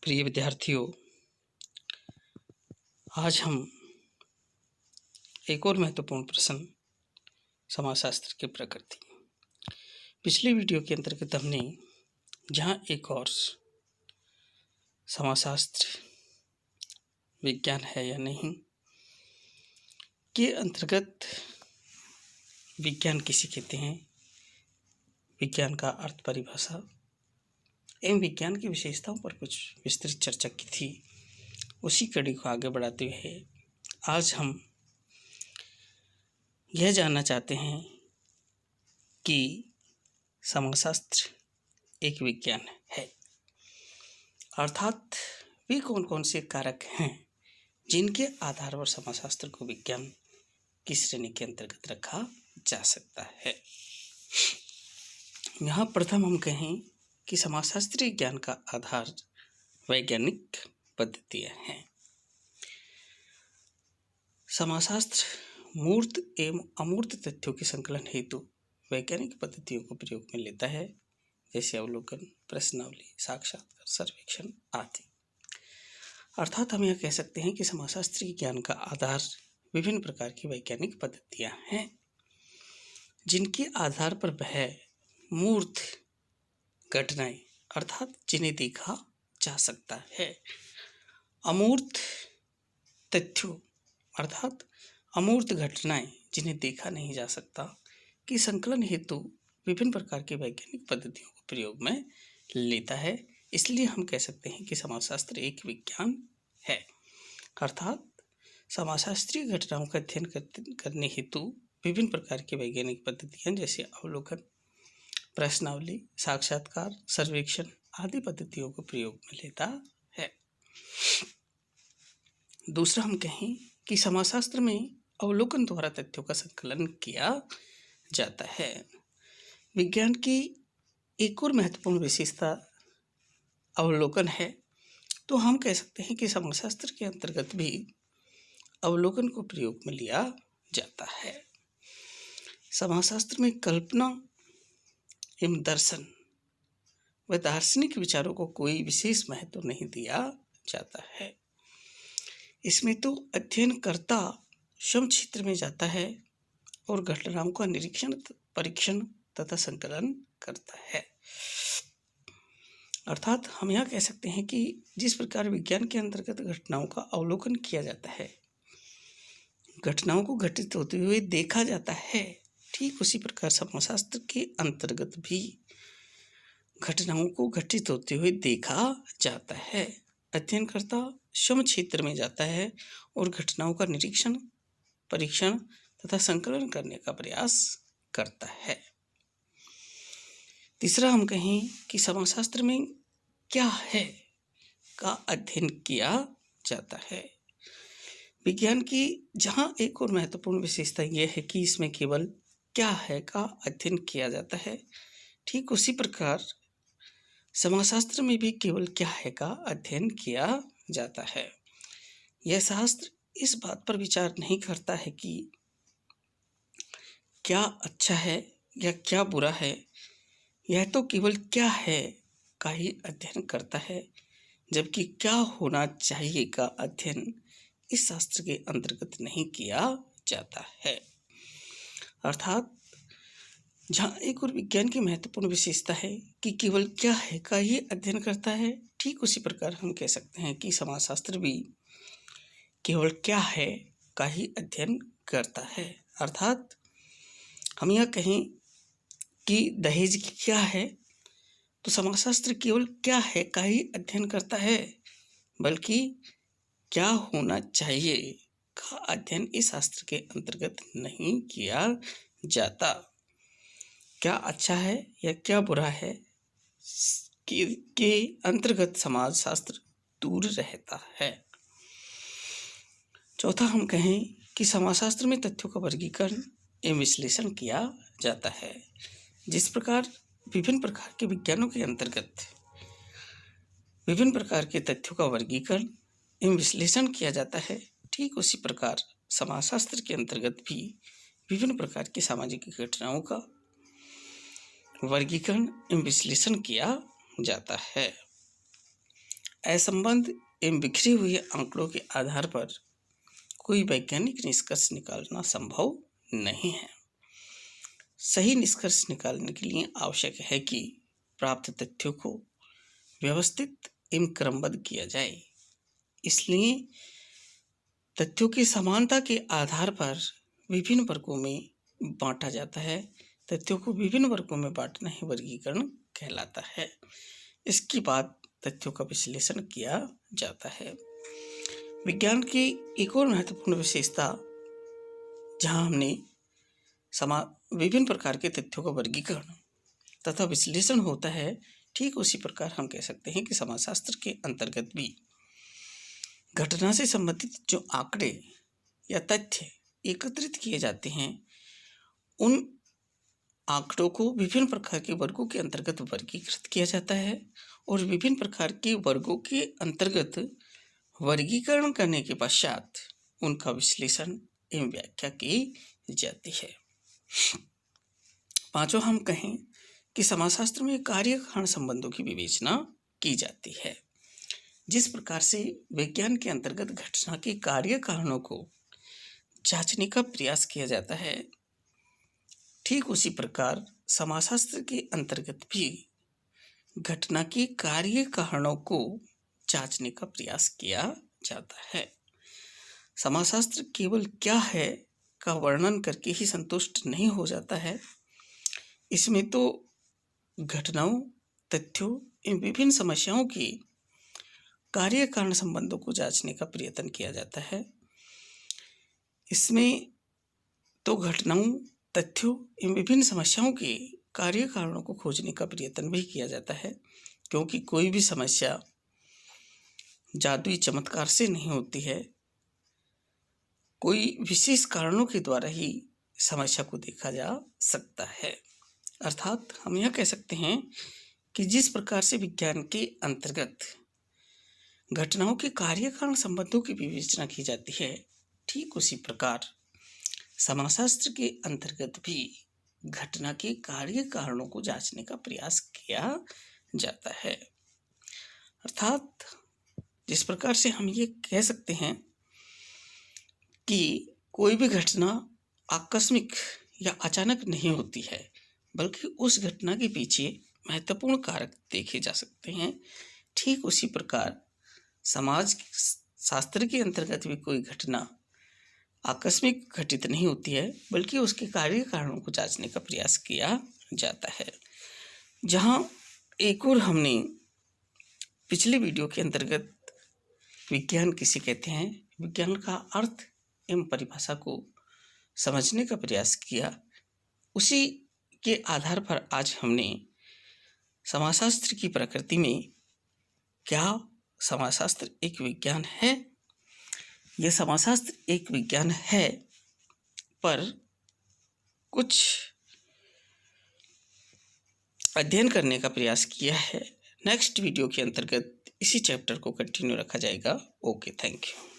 प्रिय विद्यार्थियों, आज हम एक और महत्वपूर्ण प्रश्न समाजशास्त्र की प्रकृति। पिछली वीडियो के अंतर्गत हमने जहां एक और समाजशास्त्र विज्ञान है या नहीं के अंतर्गत विज्ञान किसे कहते हैं, विज्ञान का अर्थ, परिभाषा एवं विज्ञान की विशेषताओं पर कुछ विस्तृत चर्चा की थी। उसी कड़ी को आगे बढ़ाते हुए आज हम यह जानना चाहते हैं कि समाजशास्त्र एक विज्ञान है, अर्थात वे कौन कौन से कारक हैं जिनके आधार पर समाजशास्त्र को विज्ञान की श्रेणी के अंतर्गत रखा जा सकता है। यहाँ प्रथम हम कहें कि समाजशास्त्रीय ज्ञान का आधार वैज्ञानिक पद्धतियाँ हैं। समाजशास्त्र मूर्त एवं अमूर्त तथ्यों के संकलन हेतु वैज्ञानिक पद्धतियों को प्रयोग में लेता है, जैसे अवलोकन, प्रश्नावली, साक्षात्कार, सर्वेक्षण आदि। अर्थात हम यह कह सकते हैं कि समाजशास्त्रीय ज्ञान का आधार विभिन्न प्रकार की वैज्ञानिक पद्धतियां हैं, जिनके आधार पर वह मूर्त घटनाएं अर्थात जिन्हें देखा जा सकता है, अमूर्त तथ्यों अर्थात अमूर्त घटनाएं जिन्हें देखा नहीं जा सकता कि संकलन हेतु विभिन्न प्रकार की वैज्ञानिक पद्धतियों को प्रयोग में लेता है। इसलिए हम कह सकते हैं कि समाजशास्त्र एक विज्ञान है, अर्थात समाजशास्त्रीय घटनाओं का अध्ययन करने हेतु विभिन्न प्रकार की वैज्ञानिक पद्धतियां जैसे अवलोकन, प्रश्नावली, साक्षात्कार, सर्वेक्षण आदि पद्धतियों को प्रयोग में लेता है। दूसरा हम कहें कि समाजशास्त्र में अवलोकन द्वारा तथ्यों का संकलन किया जाता है। विज्ञान की एक और महत्वपूर्ण विशेषता अवलोकन है, तो हम कह सकते हैं कि समाजशास्त्र के अंतर्गत भी अवलोकन को प्रयोग में लिया जाता है। समाजशास्त्र में कल्पना एवं दर्शन व दार्शनिक विचारों को कोई विशेष महत्व नहीं दिया जाता है। इसमें तो अध्ययनकर्ता स्वयं क्षेत्र में जाता है और घटनाओं का निरीक्षण, परीक्षण तथा संकलन करता है। अर्थात हम यह कह सकते हैं कि जिस प्रकार विज्ञान के अंतर्गत घटनाओं का अवलोकन किया जाता है, घटनाओं को घटित होते हुए देखा जाता है, ठीक उसी प्रकार समाजशास्त्र के अंतर्गत भी घटनाओं को घटित होते हुए देखा जाता है। अध्ययनकर्ता स्वयं क्षेत्र में जाता है और घटनाओं का निरीक्षण, परीक्षण तथा संकलन करने का प्रयास करता है। तीसरा हम कहें कि समाजशास्त्र में क्या है का अध्ययन किया जाता है। विज्ञान की जहाँ एक और महत्वपूर्ण विशेषता यह है कि इसमें केवल क्या है का अध्ययन किया जाता है, ठीक उसी प्रकार समाजशास्त्र में भी केवल क्या है का अध्ययन किया जाता है। यह शास्त्र इस बात पर विचार नहीं करता है कि क्या अच्छा है या क्या बुरा है, यह तो केवल क्या है का ही अध्ययन करता है, जबकि क्या होना चाहिए का अध्ययन इस शास्त्र के अंतर्गत नहीं किया जाता है। अर्थात जहाँ एक और विज्ञान की महत्वपूर्ण विशेषता है कि केवल क्या है का ही अध्ययन करता है, ठीक उसी प्रकार हम कह सकते हैं कि समाजशास्त्र भी केवल क्या है का ही अध्ययन करता है। अर्थात हम यह कहें कि दहेज क्या है, तो समाजशास्त्र केवल क्या है का ही अध्ययन करता है, बल्कि क्या होना चाहिए का अध्ययन इस शास्त्र के अंतर्गत नहीं किया जाता। क्या अच्छा है या क्या बुरा है के अंतर्गत समाजशास्त्र दूर रहता है। चौथा हम कहें कि समाजशास्त्र में तथ्यों का वर्गीकरण एवं विश्लेषण किया जाता है। जिस प्रकार विभिन्न प्रकार के विज्ञानों के अंतर्गत विभिन्न प्रकार के तथ्यों का वर्गीकरण एवं विश्लेषण किया जाता है, ठीक उसी प्रकार समाजशास्त्र के अंतर्गत भी विभिन्न प्रकार की सामाजिक घटनाओं का वर्गीकरण एवं विश्लेषण किया जाता है। असंबद्ध एवं बिखरे हुए आंकड़ों के आधार पर कोई वैज्ञानिक निष्कर्ष निकालना संभव नहीं है। सही निष्कर्ष निकालने के लिए आवश्यक है कि प्राप्त तथ्यों को व्यवस्थित एवं क्रमबद्ध किया जाए। इसलिए तथ्यों की समानता के आधार पर विभिन्न वर्गों में बांटा जाता है। तथ्यों को विभिन्न वर्गों में बांटना ही वर्गीकरण कहलाता है। इसके बाद तथ्यों का विश्लेषण किया जाता है। विज्ञान की एक और महत्वपूर्ण विशेषता जहां हमने विभिन्न प्रकार के तथ्यों का वर्गीकरण तथा विश्लेषण होता है, ठीक उसी प्रकार हम कह सकते हैं कि समाजशास्त्र के अंतर्गत भी घटना से संबंधित जो आंकड़े या तथ्य एकत्रित किए जाते हैं, उन आंकड़ों को विभिन्न प्रकार के वर्गों के अंतर्गत वर्गीकृत किया जाता है और विभिन्न प्रकार के वर्गों के अंतर्गत वर्गीकरण करने के पश्चात उनका विश्लेषण एवं व्याख्या की जाती है। पांचों हम कहें कि समाजशास्त्र में कार्य कारण संबंधों की विवेचना की जाती है। जिस प्रकार से विज्ञान के अंतर्गत घटना के कार्य कारणों को जांचने का प्रयास किया जाता है, ठीक उसी प्रकार समाजशास्त्र के अंतर्गत भी घटना के कार्य कारणों को जांचने का प्रयास किया जाता है। समाजशास्त्र केवल क्या है का वर्णन करके ही संतुष्ट नहीं हो जाता है। इसमें तो घटनाओं, तथ्यों एवं विभिन्न समस्याओं की कार्य कारण संबंधों को जांचने का प्रयत्न किया जाता है। इसमें तो घटनाओं, तथ्यों एवं विभिन्न समस्याओं के कार्य कारणों को खोजने का प्रयत्न भी किया जाता है, क्योंकि कोई भी समस्या जादुई चमत्कार से नहीं होती है। कोई विशेष कारणों के द्वारा ही समस्या को देखा जा सकता है। अर्थात हम यह कह सकते हैं कि जिस प्रकार से विज्ञान के अंतर्गत घटनाओं के कार्य कारण संबंधों की विवेचना की जाती है, ठीक उसी प्रकार समाजशास्त्र के अंतर्गत भी घटना के कार्य कारणों को जांचने का प्रयास किया जाता है। अर्थात जिस प्रकार से हम ये कह सकते हैं कि कोई भी घटना आकस्मिक या अचानक नहीं होती है, बल्कि उस घटना के पीछे महत्वपूर्ण कारक देखे जा सकते हैं, ठीक उसी प्रकार समाज शास्त्र के अंतर्गत भी कोई घटना आकस्मिक घटित नहीं होती है, बल्कि उसके कार्य कारणों को जांचने का प्रयास किया जाता है। जहां एक और हमने पिछले वीडियो के अंतर्गत विज्ञान किसे कहते हैं, विज्ञान का अर्थ एवं परिभाषा को समझने का प्रयास किया, उसी के आधार पर आज हमने समाजशास्त्र की प्रकृति में क्या समाजशास्त्र एक विज्ञान है, यह समाजशास्त्र एक विज्ञान है, पर कुछ अध्ययन करने का प्रयास किया है। नेक्स्ट वीडियो के अंतर्गत इसी चैप्टर को कंटिन्यू रखा जाएगा। Okay, thank you.